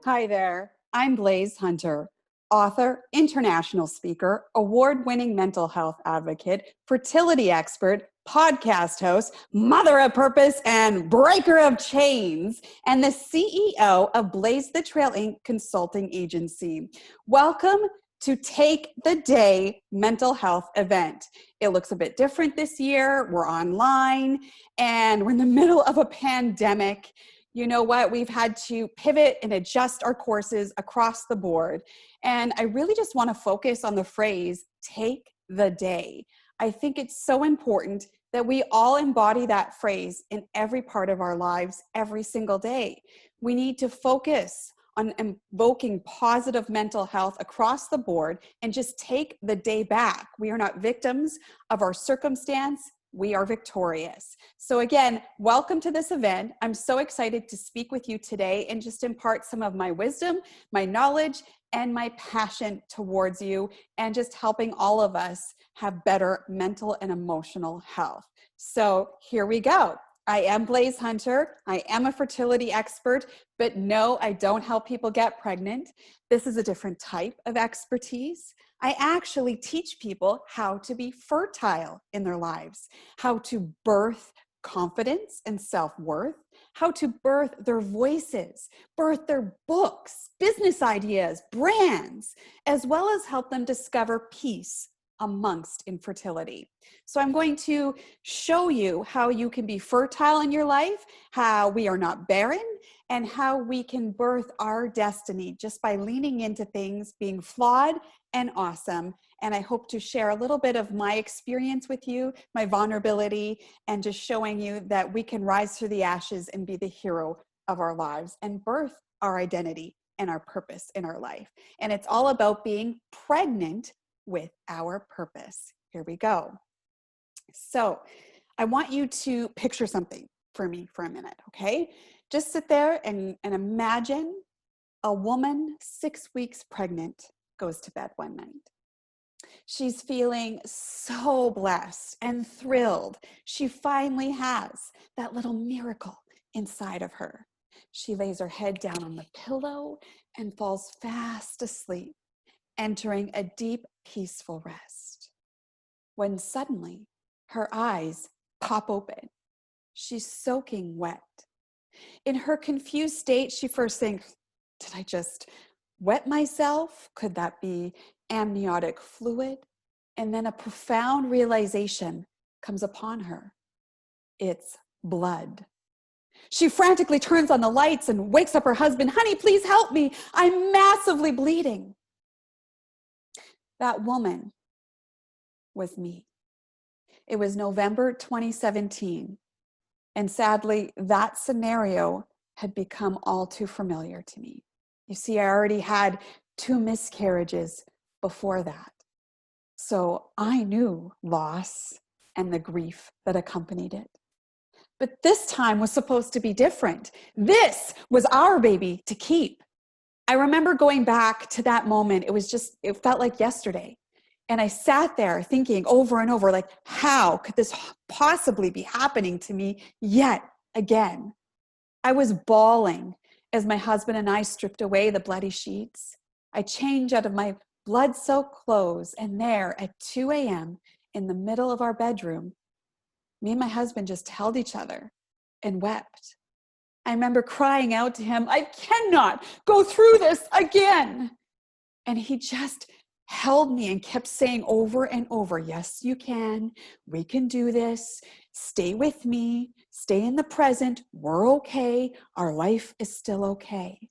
Hi there. I'm Blaise Hunter, author, international speaker, award-winning mental health advocate, fertility expert, podcast host, mother of purpose, and breaker of chains, and the CEO of Blaze the Trail Inc. consulting agency. Welcome to Take the Day mental health event. It looks a bit different this year. We're online and we're in the middle of a pandemic. You know what? We've had to pivot and adjust our courses across the board. And I really just want to focus on the phrase, take the day. I think it's so important that we all embody that phrase in every part of our lives every single day. We need to focus on invoking positive mental health across the board and just take the day back. We are not victims of our circumstance. We are victorious. So again, welcome to this event. I'm so excited to speak with you today and just impart some of my wisdom, my knowledge, and my passion towards you, and just helping all of us have better mental and emotional health. So here we go. I am Blaise Hunter. I am a fertility expert, but no, I don't help people get pregnant. This is a different type of expertise. I actually teach people how to be fertile in their lives, how to birth confidence and self-worth, how to birth their voices, birth their books, business ideas, brands, as well as help them discover peace amongst infertility. So I'm going to show you how you can be fertile in your life, how we are not barren, and how we can birth our destiny just by leaning into things, being flawed and awesome. And I hope to share a little bit of my experience with you, my vulnerability, and just showing you that we can rise through the ashes and be the hero of our lives and birth our identity and our purpose in our life. And it's all about being pregnant with our purpose. Here we go. So I want you to picture something for me for a minute, okay? Just sit there and imagine a woman 6 weeks pregnant goes to bed one night. She's feeling so blessed and thrilled. She finally has that little miracle inside of her. She lays her head down on the pillow and falls fast asleep, entering a deep, peaceful rest. When suddenly her eyes pop open. She's soaking wet. In her confused state, she first thinks, did I just wet myself? Could that be amniotic fluid? And then a profound realization comes upon her. It's blood. She frantically turns on the lights and wakes up her husband. Honey, please help me. I'm massively bleeding. That woman was me. It was November 2017. And sadly, that scenario had become all too familiar to me. You see, I already had 2 miscarriages before that. So I knew loss and the grief that accompanied it. But this time was supposed to be different. This was our baby to keep. I remember going back to that moment. It felt like yesterday. And I sat there thinking over and over, like, how could this possibly be happening to me yet again? I was bawling as my husband and I stripped away the bloody sheets. I changed out of my blood-soaked clothes, and there at 2 a.m. in the middle of our bedroom, me and my husband just held each other and wept. I remember crying out to him, I cannot go through this again. And he just held me and kept saying over and over, yes, you can. We can do this. Stay with me. Stay in the present. We're okay. Our life is still okay.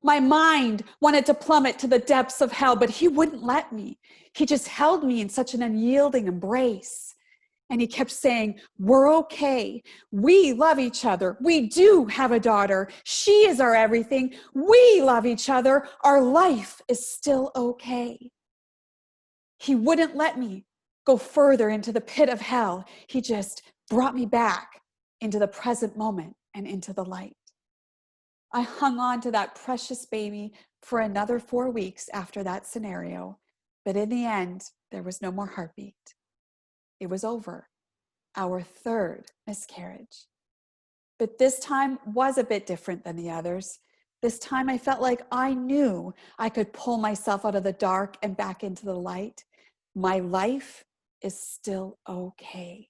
My mind wanted to plummet to the depths of hell, but he wouldn't let me. He just held me in such an unyielding embrace. And he kept saying, we're okay. We love each other. We do have a daughter. She is our everything. We love each other. Our life is still okay. He wouldn't let me go further into the pit of hell. He just brought me back into the present moment and into the light. I hung on to that precious baby for another 4 weeks after that scenario. But in the end, there was no more heartbeat. It was over. Our 3rd miscarriage. But this time was a bit different than the others. This time I felt like I knew I could pull myself out of the dark and back into the light. My life is still okay.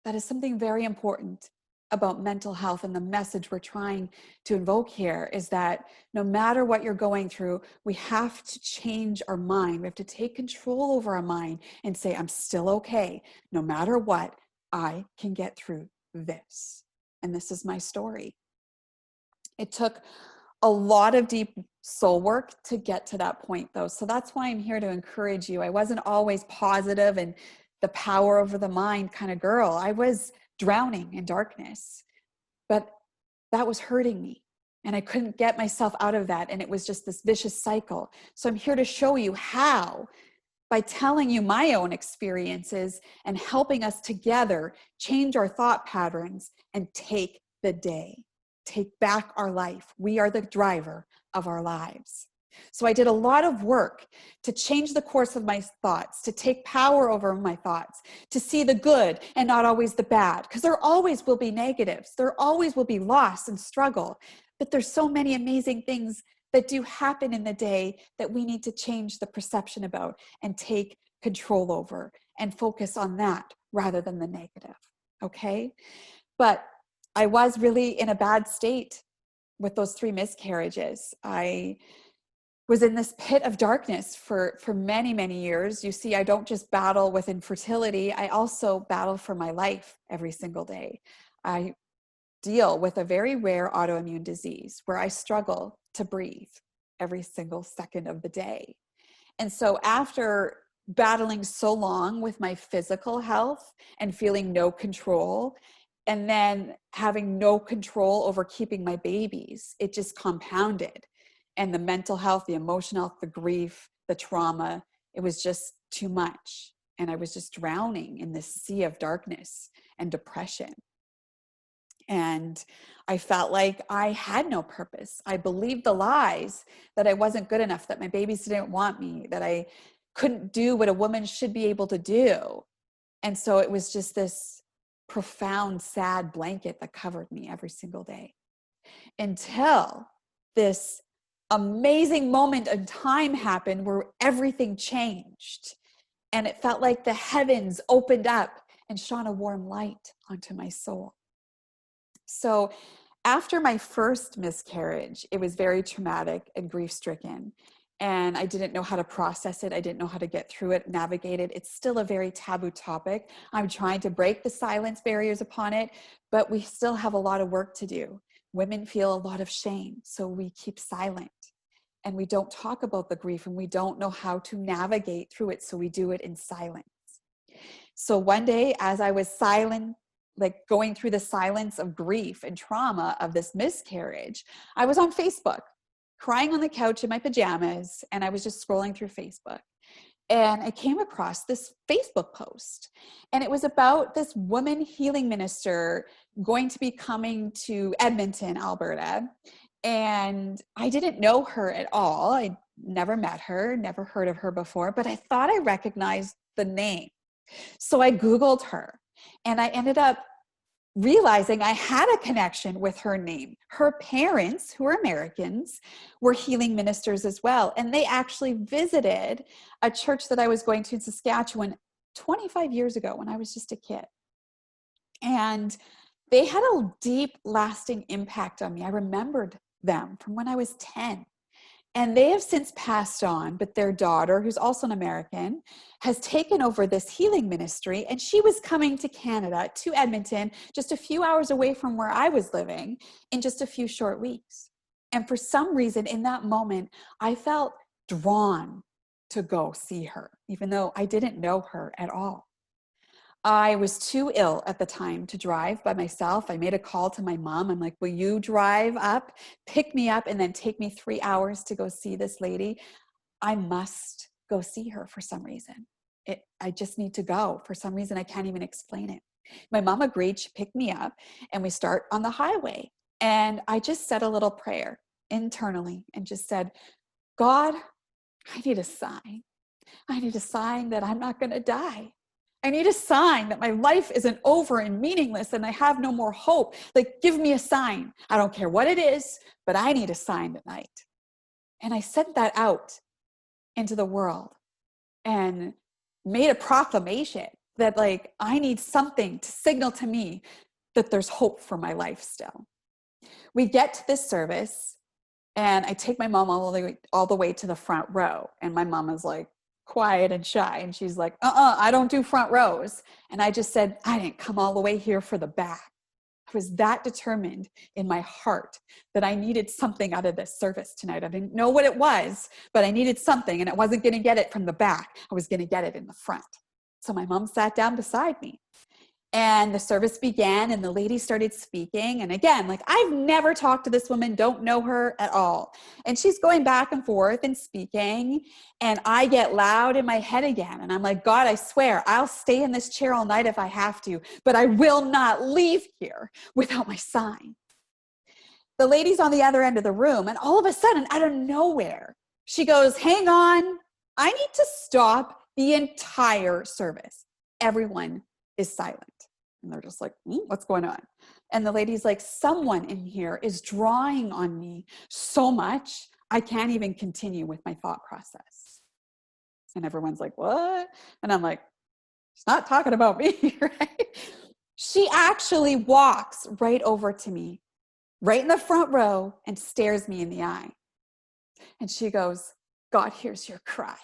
That is something very important about mental health, and the message we're trying to invoke here is that no matter what you're going through, we have to change our mind. We have to take control over our mind and say, I'm still okay. No matter what, I can get through this. And this is my story. It took a lot of deep soul work to get to that point, though. So that's why I'm here to encourage you. I wasn't always positive and the power over the mind kind of girl. I was drowning in darkness, but that was hurting me. And I couldn't get myself out of that. And it was just this vicious cycle. So I'm here to show you how, by telling you my own experiences and helping us together change our thought patterns and take the day, take back our life. We are the driver of our lives. So I did a lot of work to change the course of my thoughts, to take power over my thoughts, to see the good and not always the bad, because there always will be negatives. There always will be loss and struggle, but there's so many amazing things that do happen in the day that we need to change the perception about and take control over and focus on that rather than the negative, okay? But I was really in a bad state with those 3 miscarriages. I was in this pit of darkness for many, many years. You see, I don't just battle with infertility, I also battle for my life every single day. I deal with a very rare autoimmune disease where I struggle to breathe every single second of the day. And so after battling so long with my physical health and feeling no control, and then having no control over keeping my babies, it just compounded. And the mental health, the emotional health, the grief, the trauma, it was just too much. And I was just drowning in this sea of darkness and depression. And I felt like I had no purpose. I believed the lies that I wasn't good enough, that my babies didn't want me, that I couldn't do what a woman should be able to do. And so it was just this profound, sad blanket that covered me every single day until this amazing moment in time happened where everything changed. And it felt like the heavens opened up and shone a warm light onto my soul. So after my first miscarriage, it was very traumatic and grief-stricken. And I didn't know how to process it. I didn't know how to get through it, navigate it. It's still a very taboo topic. I'm trying to break the silence barriers upon it, but we still have a lot of work to do. Women feel a lot of shame, so we keep silent. And we don't talk about the grief, and we don't know how to navigate through it, so we do it in silence. So one day, as I was silent, like going through the silence of grief and trauma of this miscarriage, I was on Facebook, crying on the couch in my pajamas, and I was just scrolling through Facebook. And I came across this Facebook post, and it was about this woman healing minister going to be coming to Edmonton, Alberta. And I didn't know her at all. I never met her, never heard of her before, but I thought I recognized the name. So I Googled her, and I ended up realizing I had a connection with her name. Her parents, who are Americans, were healing ministers as well. And they actually visited a church that I was going to in Saskatchewan 25 years ago when I was just a kid. And they had a deep, lasting impact on me. I remembered them from when I was 10. And they have since passed on, but their daughter, who's also an American, has taken over this healing ministry. And she was coming to Canada, to Edmonton, just a few hours away from where I was living, in just a few short weeks. And for some reason, in that moment, I felt drawn to go see her, even though I didn't know her at all. I was too ill at the time to drive by myself. I made a call to my mom. I'm like, will you drive up, pick me up, and then take me 3 hours to go see this lady? I must go see her for some reason. I just need to go. For some reason, I can't even explain it. My mom agreed. She picked me up, and we start on the highway. And I just said a little prayer internally and just said, God, I need a sign. I need a sign that I'm not going to die. I need a sign that my life isn't over and meaningless and I have no more hope. Like, give me a sign. I don't care what it is, but I need a sign tonight. And I sent that out into the world and made a proclamation that, like, I need something to signal to me that there's hope for my life still. We get to this service and I take my mom all the way to the front row. And my mom is like quiet and shy. And she's like, I don't do front rows. And I just said, I didn't come all the way here for the back. I was that determined in my heart that I needed something out of this service tonight. I didn't know what it was, but I needed something, and I wasn't going to get it from the back. I was going to get it in the front. So my mom sat down beside me. And the service began and the lady started speaking. And again, like, I've never talked to this woman, don't know her at all. And she's going back and forth and speaking. And I get loud in my head again. And I'm like, God, I swear I'll stay in this chair all night if I have to, but I will not leave here without my sign. The lady's on the other end of the room. And all of a sudden, out of nowhere, she goes, hang on, I need to stop the entire service. Everyone is silent. And they're just like, what's going on? And the lady's like, someone in here is drawing on me so much, I can't even continue with my thought process. And everyone's like, what? And I'm like, she's not talking about me, right? She actually walks right over to me, right in the front row, and stares me in the eye. And she goes, God hears your cry.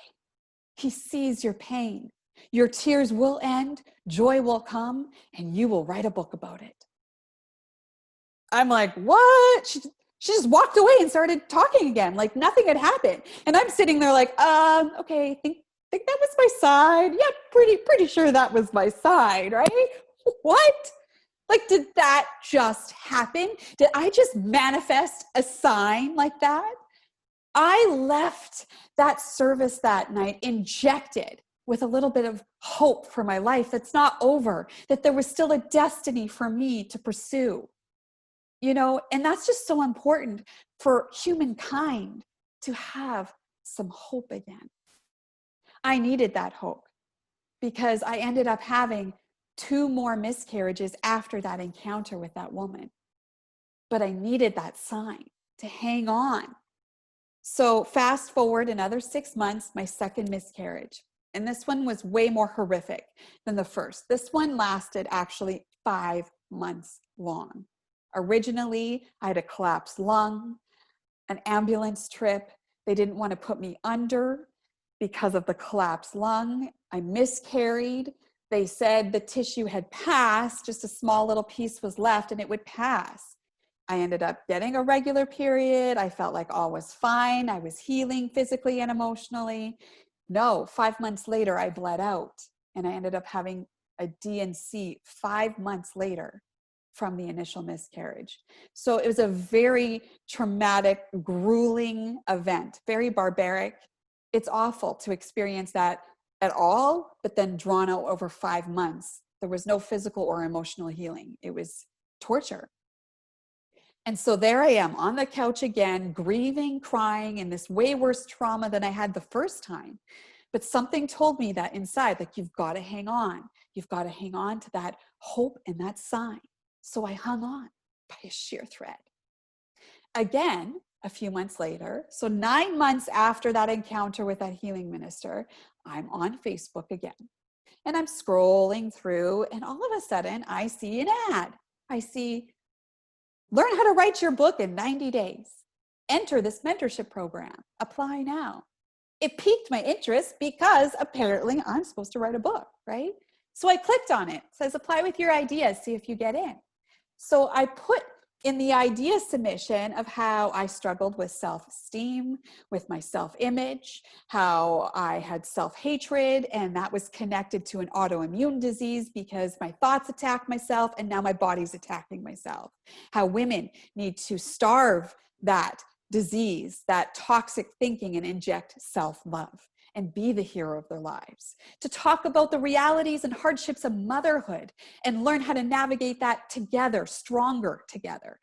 He sees your pain. Your tears will end, joy will come, and you will write a book about it. I'm like, what? She just walked away and started talking again, like nothing had happened. And I'm sitting there like, okay, think that was my side. Yeah, pretty sure that was my side, right? What? Like, did that just happen? Did I just manifest a sign like that? I left that service that night injected with a little bit of hope for my life that's not over, that there was still a destiny for me to pursue. You know, and that's just so important for humankind to have some hope again. I needed that hope because I ended up having 2 more miscarriages after that encounter with that woman. But I needed that sign to hang on. So fast forward another 6 months, my second miscarriage. And this one was way more horrific than the first. This one lasted actually 5 months long. Originally, I had a collapsed lung, an ambulance trip. They didn't want to put me under because of the collapsed lung. I miscarried. They said the tissue had passed, just a small little piece was left and it would pass. I ended up getting a regular period. I felt like all was fine. I was healing physically and emotionally. No, 5 months later, I bled out and I ended up having a D&C 5 months later from the initial miscarriage. So it was a very traumatic, grueling event, very barbaric. It's awful to experience that at all, but then drawn out over 5 months. There was no physical or emotional healing. It was torture. And so there I am on the couch again, grieving, crying, in this way worse trauma than I had the first time. But something told me that inside, like, you've got to hang on. You've got to hang on to that hope and that sign. So I hung on by a sheer thread. Again, a few months later, so 9 months after that encounter with that healing minister, I'm on Facebook again. And I'm scrolling through, and all of a sudden, I see an ad. I see, learn how to write your book in 90 days. Enter this mentorship program. Apply now. It piqued my interest because apparently I'm supposed to write a book, right? So I clicked on it. It says, apply with your ideas, see if you get in. So I put in the idea submission of how I struggled with self-esteem, with my self-image, how I had self-hatred, and that was connected to an autoimmune disease because my thoughts attacked myself and now my body's attacking myself. How women need to starve that disease, that toxic thinking, and inject self-love and be the hero of their lives. To talk about the realities and hardships of motherhood and learn how to navigate that together, stronger together.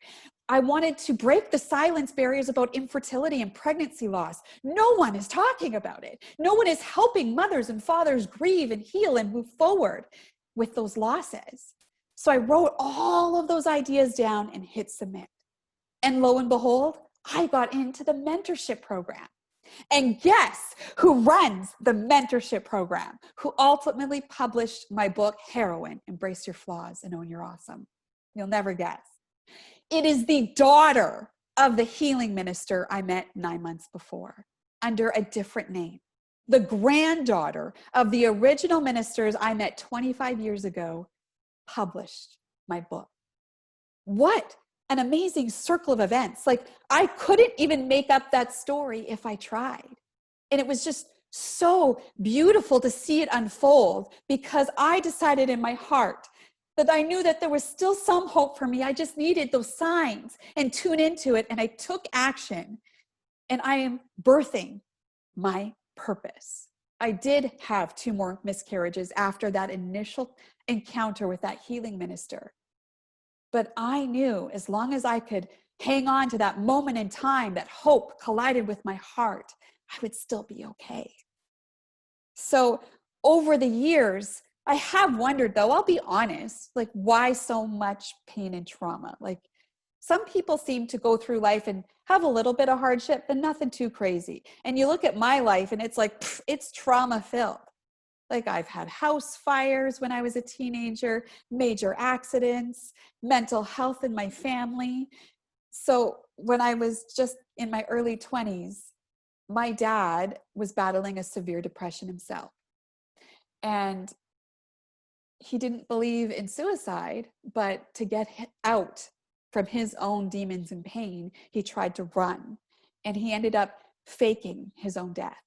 I wanted to break the silence barriers about infertility and pregnancy loss. No one is talking about it. No one is helping mothers and fathers grieve and heal and move forward with those losses. So I wrote all of those ideas down and hit submit. And lo and behold, I got into the mentorship program. And guess who runs the mentorship program, who ultimately published my book, Heroine, Embrace Your Flaws and Own Your Awesome? You'll never guess. It is the daughter of the healing minister I met 9 months before, under a different name. The granddaughter of the original ministers I met 25 years ago published my book. What an amazing circle of events. Like, I couldn't even make up that story if I tried. And it was just so beautiful to see it unfold, because I decided in my heart that I knew that there was still some hope for me. I just needed those signs and tune into it. And I took action, and I am birthing my purpose. I did have 2 more miscarriages after that initial encounter with that healing minister. But I knew as long as I could hang on to that moment in time, that hope collided with my heart, I would still be okay. So over the years, I have wondered, though, I'll be honest, like, why so much pain and trauma? Like, some people seem to go through life and have a little bit of hardship, but nothing too crazy. And you look at my life and it's like, it's trauma filled. Like, I've had house fires when I was a teenager, major accidents, mental health in my family. So when I was just in my early 20s, my dad was battling a severe depression himself. And he didn't believe in suicide, but to get out from his own demons and pain, he tried to run. And he ended up faking his own death.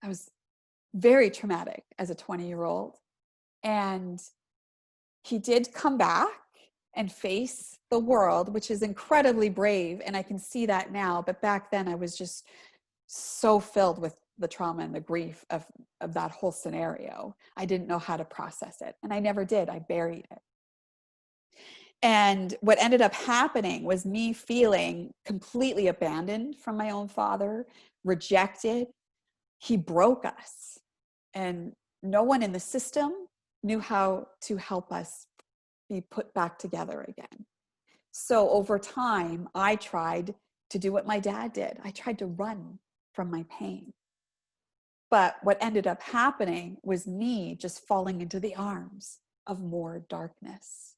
I was very traumatic as a 20-year-old. And he did come back and face the world, which is incredibly brave. And I can see that now. But back then I was just so filled with the trauma and the grief of that whole scenario. I didn't know how to process it. And I never did. I buried it. And what ended up happening was me feeling completely abandoned from my own father, rejected. He broke us. And no one in the system knew how to help us be put back together again. So over time, I tried to do what my dad did. I tried to run from my pain. But what ended up happening was me just falling into the arms of more darkness.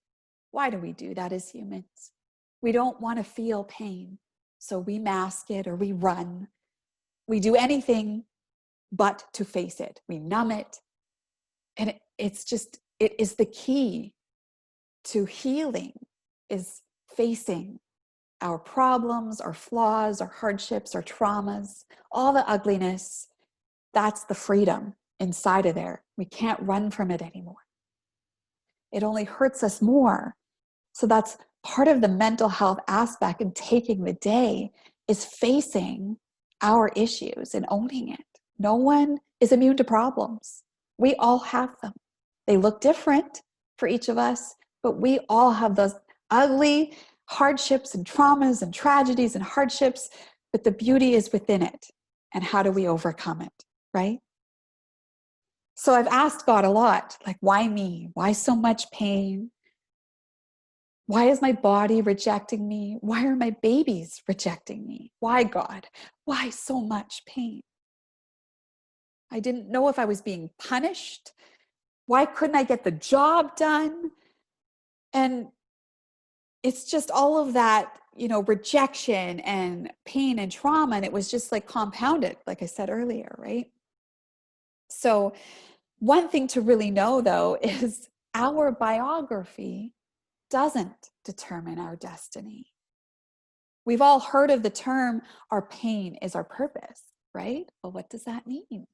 Why do we do that as humans? We don't want to feel pain. So we mask it or we run. We do anything but to face it. We numb it. And it is the key to healing, is facing our problems, our flaws, our hardships, our traumas, all the ugliness. That's the freedom inside of there. We can't run from it anymore. It only hurts us more. So that's part of the mental health aspect, and taking the day is facing our issues and owning it. No one is immune to problems. We all have them. They look different for each of us, but we all have those ugly hardships and traumas and tragedies and hardships, but the beauty is within it. And how do we overcome it, right? So I've asked God a lot, like, why me? Why so much pain? Why is my body rejecting me? Why are my babies rejecting me? Why, God? Why so much pain? I didn't know if I was being punished. Why couldn't I get the job done? And it's just all of that, rejection and pain and trauma. And it was just like compounded, like I said earlier, right? So one thing to really know, though, is our biography doesn't determine our destiny. We've all heard of the term, our pain is our purpose, right? Well, what does that mean?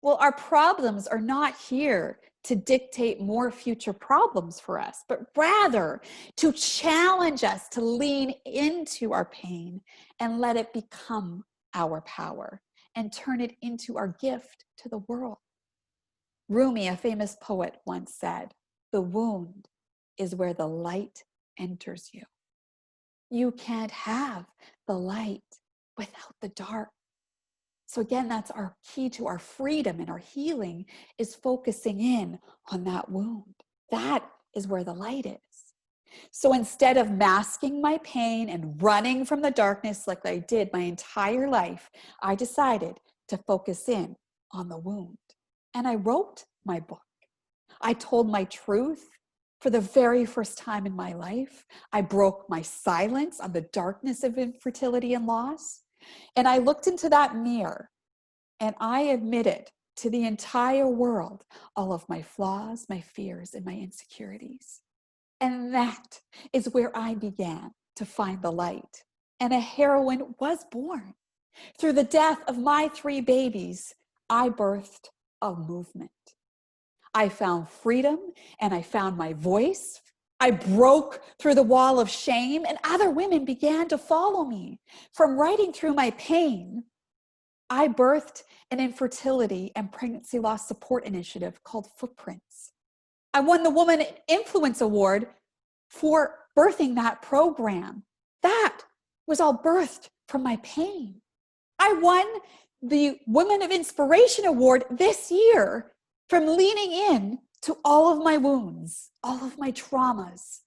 Well, our problems are not here to dictate more future problems for us, but rather to challenge us to lean into our pain and let it become our power and turn it into our gift to the world. Rumi, a famous poet, once said, "The wound is where the light enters you." You can't have the light without the dark. So again, that's our key to our freedom and our healing, is focusing in on that wound. That is where the light is. So instead of masking my pain and running from the darkness like I did my entire life, I decided to focus in on the wound. And I wrote my book. I told my truth for the very first time in my life. I broke my silence on the darkness of infertility and loss. And I looked into that mirror and I admitted to the entire world all of my flaws, my fears, and my insecurities. And that is where I began to find the light. And a heroine was born. Through the death of my 3 babies, I birthed a movement. I found freedom and I found my voice. I broke through the wall of shame, and other women began to follow me. From writing through my pain, I birthed an infertility and pregnancy loss support initiative called Footprints. I won the Woman Influence Award for birthing that program. That was all birthed from my pain. I won the Women of Inspiration Award this year from leaning in to all of my wounds, all of my traumas,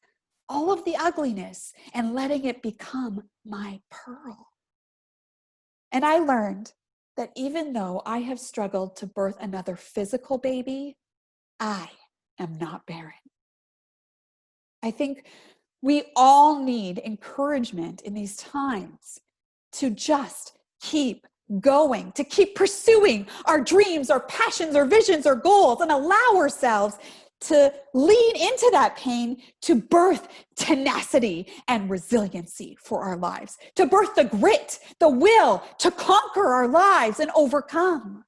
all of the ugliness, and letting it become my pearl. And I learned that even though I have struggled to birth another physical baby, I am not barren. I think we all need encouragement in these times to just keep going, to keep pursuing our dreams, our passions, our visions, our goals, and allow ourselves to lean into that pain to birth tenacity and resiliency for our lives, to birth the grit, the will to conquer our lives and overcome.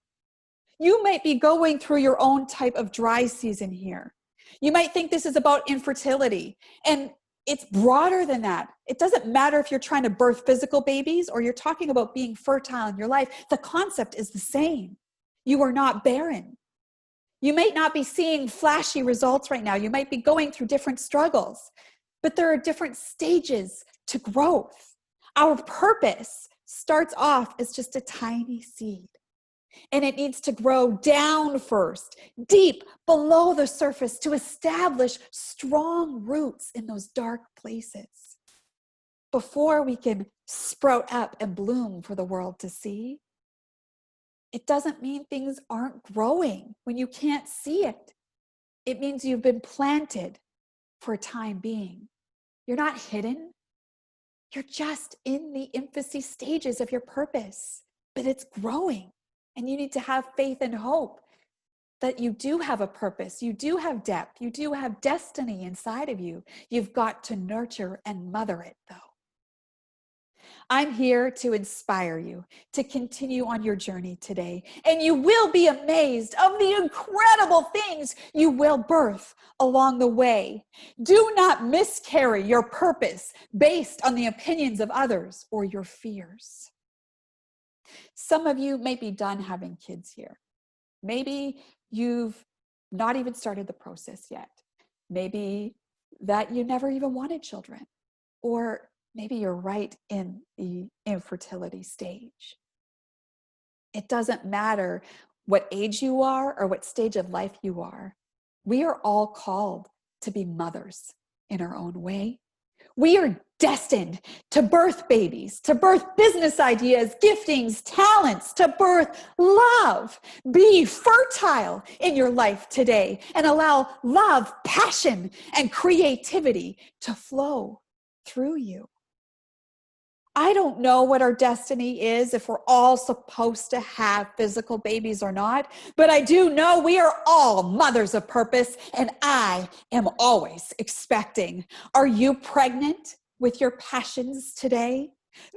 You might be going through your own type of dry season here. You might think this is about infertility, and it's broader than that. It doesn't matter if you're trying to birth physical babies or you're talking about being fertile in your life. The concept is the same. You are not barren. You might not be seeing flashy results right now. You might be going through different struggles, but there are different stages to growth. Our purpose starts off as just a tiny seed. And it needs to grow down first, deep below the surface, to establish strong roots in those dark places before we can sprout up and bloom for the world to see. It doesn't mean things aren't growing when you can't see it. It means you've been planted for a time being. You're not hidden. You're just in the infancy stages of your purpose, but it's growing. And you need to have faith and hope that you do have a purpose. You do have depth. You do have destiny inside of you. You've got to nurture and mother it, though. I'm here to inspire you to continue on your journey today. And you will be amazed of the incredible things you will birth along the way. Do not miscarry your purpose based on the opinions of others or your fears. Some of you may be done having kids here. Maybe you've not even started the process yet. Maybe that you never even wanted children. Or maybe you're right in the infertility stage. It doesn't matter what age you are or what stage of life you are. We are all called to be mothers in our own way. We are destined to birth babies, to birth business ideas, giftings, talents, to birth love. Be fertile in your life today and allow love, passion, and creativity to flow through you. I don't know what our destiny is, if we're all supposed to have physical babies or not, but I do know we are all mothers of purpose, and I am always expecting. Are you pregnant with your passions today?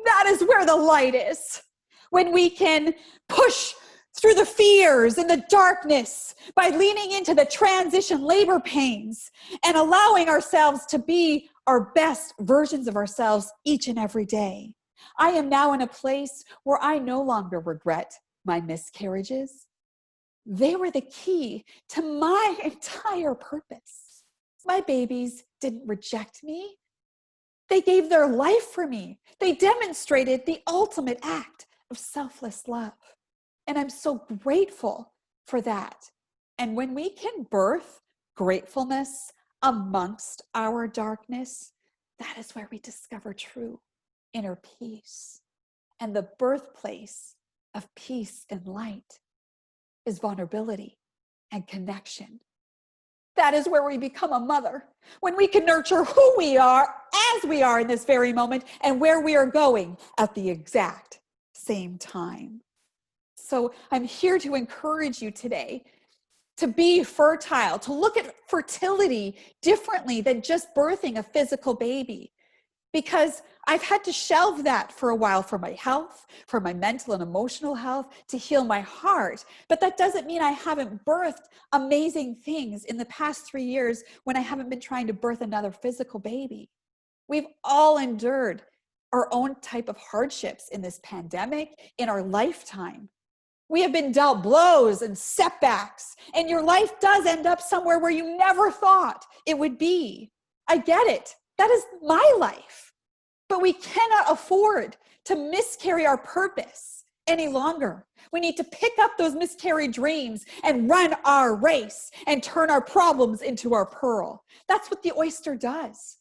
That is where the light is. When we can push through the fears and the darkness by leaning into the transition labor pains and allowing ourselves to be our best versions of ourselves each and every day. I am now in a place where I no longer regret my miscarriages. They were the key to my entire purpose. My babies didn't reject me. They gave their life for me. They demonstrated the ultimate act of selfless love. And I'm so grateful for that. And when we can birth gratefulness amongst our darkness, that is where we discover true inner peace. And the birthplace of peace and light is vulnerability and connection. That is where we become a mother, when we can nurture who we are as we are in this very moment and where we are going at the exact same time. So I'm here to encourage you today to be fertile, to look at fertility differently than just birthing a physical baby. Because I've had to shelve that for a while for my health, for my mental and emotional health, to heal my heart. But that doesn't mean I haven't birthed amazing things in the past 3 years when I haven't been trying to birth another physical baby. We've all endured our own type of hardships in this pandemic, in our lifetime. We have been dealt blows and setbacks, and your life does end up somewhere where you never thought it would be. I get it. That is my life. But we cannot afford to miscarry our purpose any longer. We need to pick up those miscarried dreams and run our race and turn our problems into our pearl. That's what the oyster does.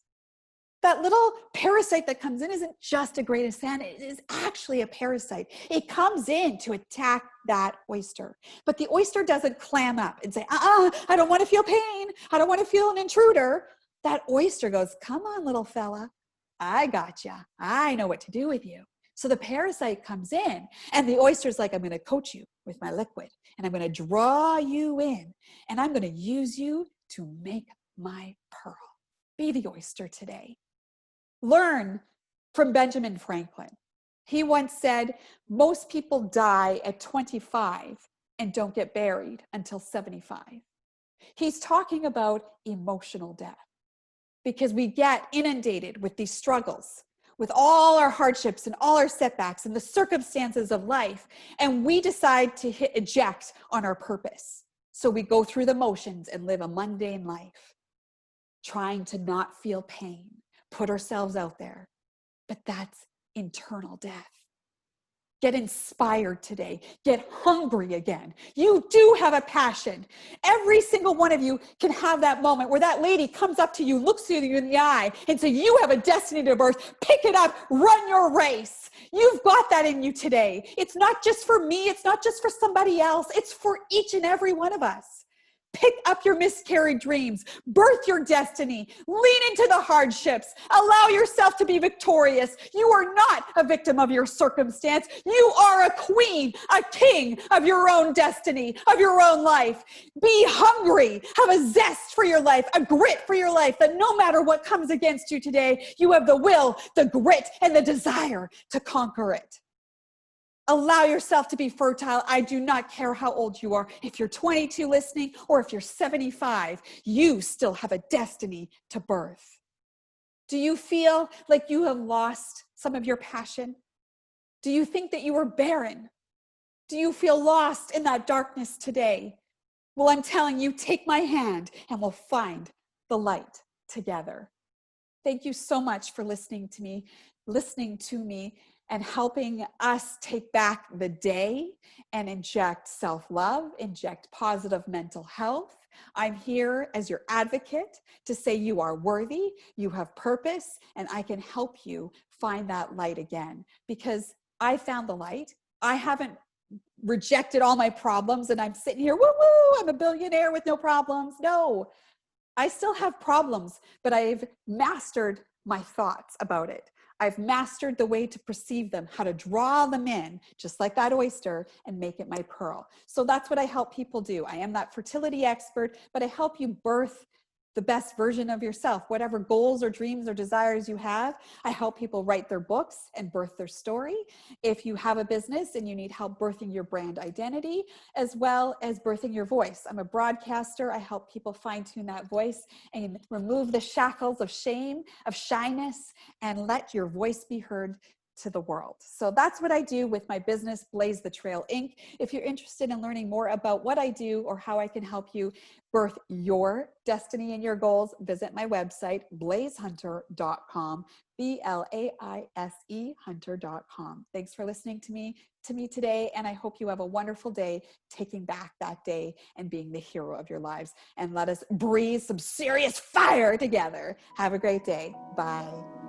That little parasite that comes in isn't just a grain of sand. It is actually a parasite. It comes in to attack that oyster. But the oyster doesn't clam up and say, I don't want to feel pain. I don't want to feel an intruder. That oyster goes, come on, little fella. I got you. I know what to do with you. So the parasite comes in and the oyster's like, I'm going to coat you with my liquid and I'm going to draw you in and I'm going to use you to make my pearl. Be the oyster today. Learn from Benjamin Franklin. He once said, most people die at 25 and don't get buried until 75. He's talking about emotional death because we get inundated with these struggles, with all our hardships and all our setbacks and the circumstances of life, and we decide to hit eject on our purpose. So we go through the motions and live a mundane life, trying to not feel pain, put ourselves out there. But that's internal death. Get inspired today. Get hungry again. You do have a passion. Every single one of you can have that moment where that lady comes up to you, looks you in the eye, and says, you have a destiny to birth. Pick it up. Run your race. You've got that in you today. It's not just for me. It's not just for somebody else. It's for each and every one of us. Pick up your miscarried dreams, birth your destiny, lean into the hardships, allow yourself to be victorious. You are not a victim of your circumstance. You are a queen, a king of your own destiny, of your own life. Be hungry, have a zest for your life, a grit for your life, that no matter what comes against you today, you have the will, the grit, and the desire to conquer it. Allow yourself to be fertile. I do not care how old you are. If you're 22 listening or if you're 75, you still have a destiny to birth. Do you feel like you have lost some of your passion? Do you think that you are barren? Do you feel lost in that darkness today? Well, I'm telling you, take my hand and we'll find the light together. Thank you so much for listening to me, and helping us take back the day and inject self-love, inject positive mental health. I'm here as your advocate to say you are worthy, you have purpose, and I can help you find that light again. Because I found the light. I haven't rejected all my problems and I'm sitting here, woo-woo, I'm a billionaire with no problems. No, I still have problems, but I've mastered my thoughts about it. I've mastered the way to perceive them, how to draw them in, just like that oyster, and make it my pearl. So that's what I help people do. I am that fertility expert, but I help you birth the best version of yourself. Whatever goals or dreams or desires you have, I help people write their books and birth their story. If you have a business and you need help birthing your brand identity, as well as birthing your voice. I'm a broadcaster. I help people fine-tune that voice and remove the shackles of shame, of shyness, and let your voice be heard to the world. So that's what I do with my business, Blaise the Trail Inc. If you're interested in learning more about what I do or how I can help you birth your destiny and your goals, visit my website, blaisehunter.com, BLAISE hunter.com. Thanks for listening to me today, and I hope you have a wonderful day taking back that day and being the hero of your lives. And let us breathe some serious fire together. Have a great day. Bye.